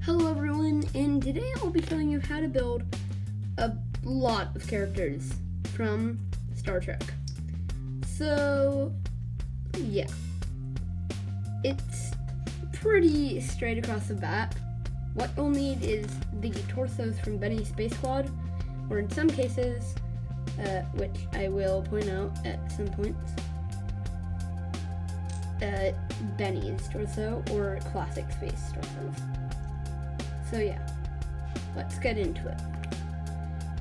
Hello everyone, and today I'll be showing you how to build a lot of characters from Star Trek. So, yeah. It's pretty straight across the bat. What you'll need is the torsos from Benny Space Squad, or in some cases, which I will point out at some points, Benny's torso, or classic space torsos. So yeah, let's get into it.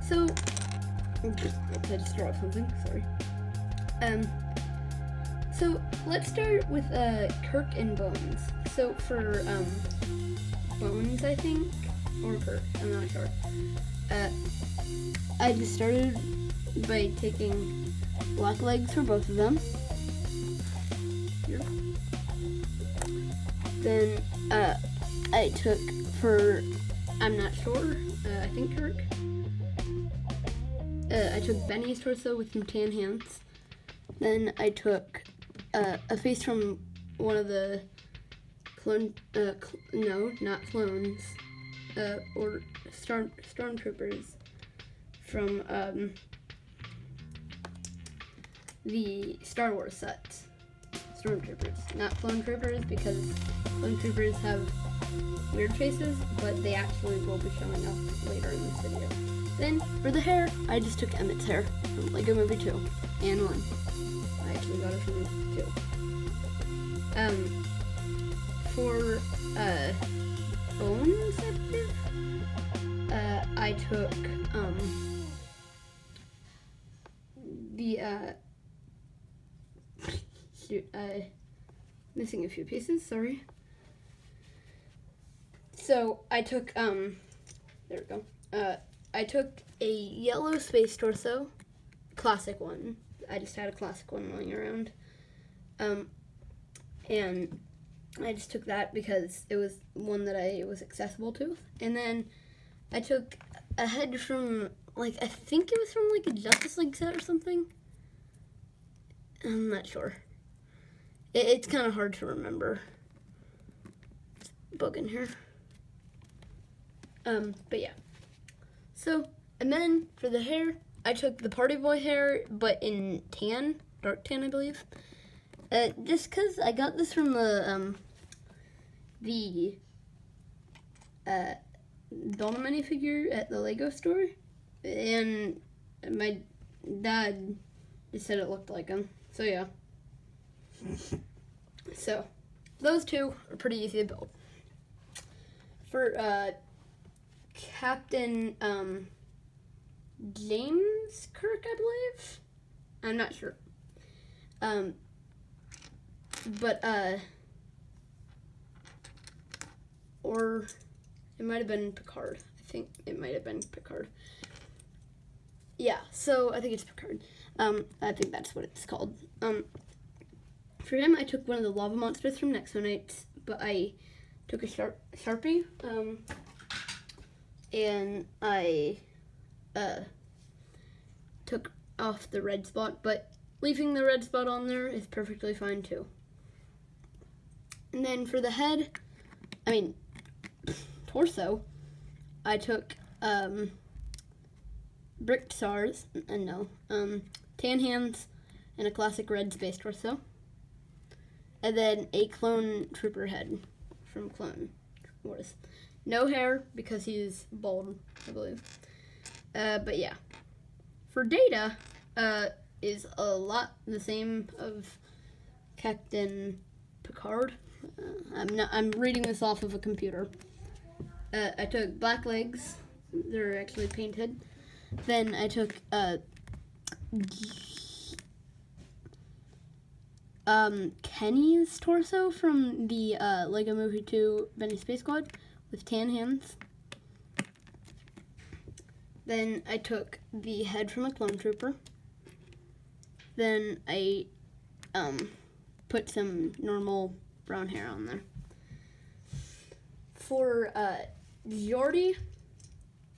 So, I just throw up something, sorry. So let's start with Kirk and Bones. So for Bones, I think, or Kirk, I'm not sure. I just started by taking black legs for both of them. Here. Then I took for, I'm not sure, I think Kirk. I took Benny's torso with some tan hands. Then I took a face from one of the clone, no, not clones, or stormtroopers from the Star Wars sets. Stormtroopers, not clone troopers, because clone troopers have weird faces, but they actually will be showing up later in this video. Then, for the hair, I just took Emmett's hair from Lego Movie 2 and 1. I actually got it from 2. For Bones, I believe, I took missing a few pieces, sorry. So I took there we go. I took a yellow space torso, classic one. I just had a classic one lying around. And I just took that because it was one that I was accessible to. And then I took a head from, like, I think it was from, like, a Justice League set or something. I'm not sure. It's kind of hard to remember. Bug in here. But yeah. So, and then for the hair, I took the Party Boy hair, but in tan, dark tan, I believe. Just because I got this from the Donald minifigure at the Lego store, and my dad just said it looked like him. So yeah. So, those two are pretty easy to build. For Captain James Kirk, I believe. I'm not sure. Or it might have been Picard. I think it might have been Picard. Yeah, so I think it's Picard. I think that's what it's called. For him, I took one of the lava monsters from Nexonites, but I took a Sharpie, and I took off the red spot, but leaving the red spot on there is perfectly fine too. And then for the head, torso, I took brick stars, tan hands, and a classic red space torso. And then a clone trooper head from Clone Wars. No hair because he's bald, I believe. But yeah. For Data, is a lot the same of Captain Picard. I'm reading this off of a computer. I took black legs. They're actually painted. Then I took Kenny's torso from the Lego Movie 2 Benny Space Squad with tan hands. Then I took the head from a clone trooper. Then I put some normal brown hair on there. For Geordi,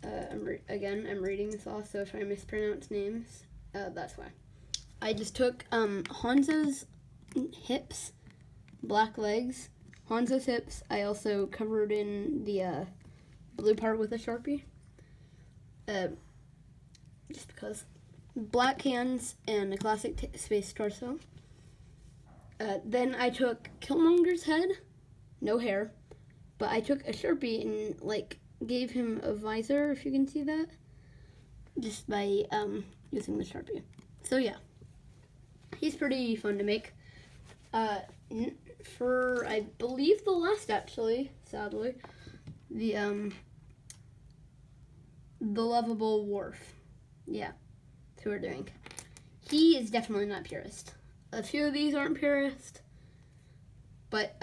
I'm reading this off, so if I mispronounce names, that's why. I just took Hanzo's hips, black legs, Hanzo's hips, I also covered in the blue part with a Sharpie. Just because. Black hands and a classic space torso. Then I took Killmonger's head, no hair, but I took a Sharpie and like gave him a visor, if you can see that, just by using the Sharpie. So yeah, he's pretty fun to make. For I believe the last, actually, sadly, the lovable Worf. Yeah, that's who we're doing. He is definitely not purist. A few of these aren't purist, but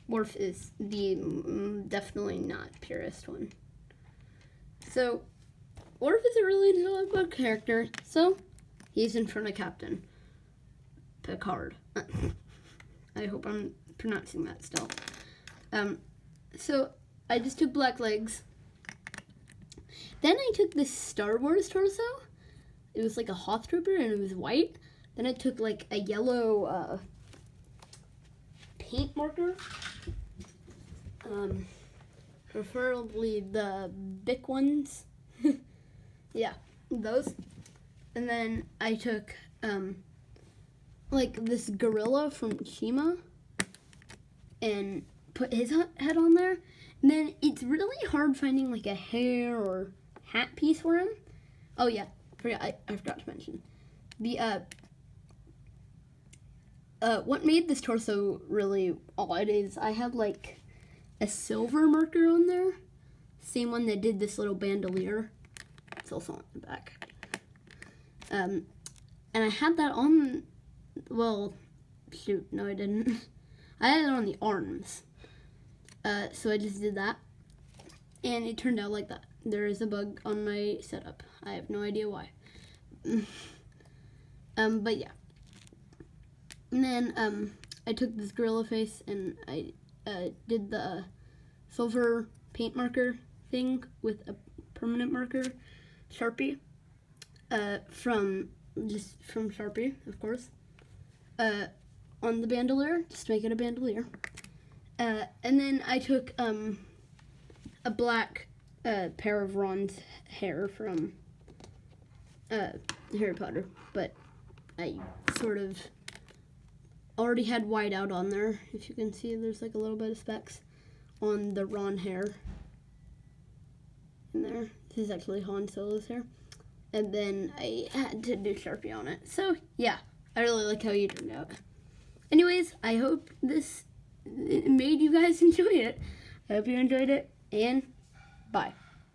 Worf is the definitely not purist one. So Worf is a really delightful character. So he's in front of Captain Picard. I hope I'm pronouncing that still. So I just took black legs. Then I took this Star Wars torso. It was like a Hoth Trooper and it was white. Then I took like a yellow paint marker. Preferably the Bic ones. Yeah, those. And then I took like this gorilla from Shima and put his head on there. And then it's really hard finding like a hair or hat piece for him. Oh yeah, I forgot to mention. The what made this torso really odd is I had like a silver marker on there. Same one that did this little bandolier. It's also on the back. And I had that on, well, shoot, no I didn't. I had it on the arms. So I just did that. And it turned out like that. There is a bug on my setup. I have no idea why. But yeah. And then I took this gorilla face and I did the silver paint marker thing with a permanent marker Sharpie from Sharpie, of course, on the bandolier, just to make it a bandolier. And then I took a black pair of Ron's hair from Harry Potter, but I sort of already had white out on there. If you can see, there's like a little bit of specks on the Ron hair in there. This is actually Han Solo's hair. And then I had to do Sharpie on it. So yeah, I really like how you turned out. Anyways, I hope this made you guys enjoy it. I hope you enjoyed it, and bye.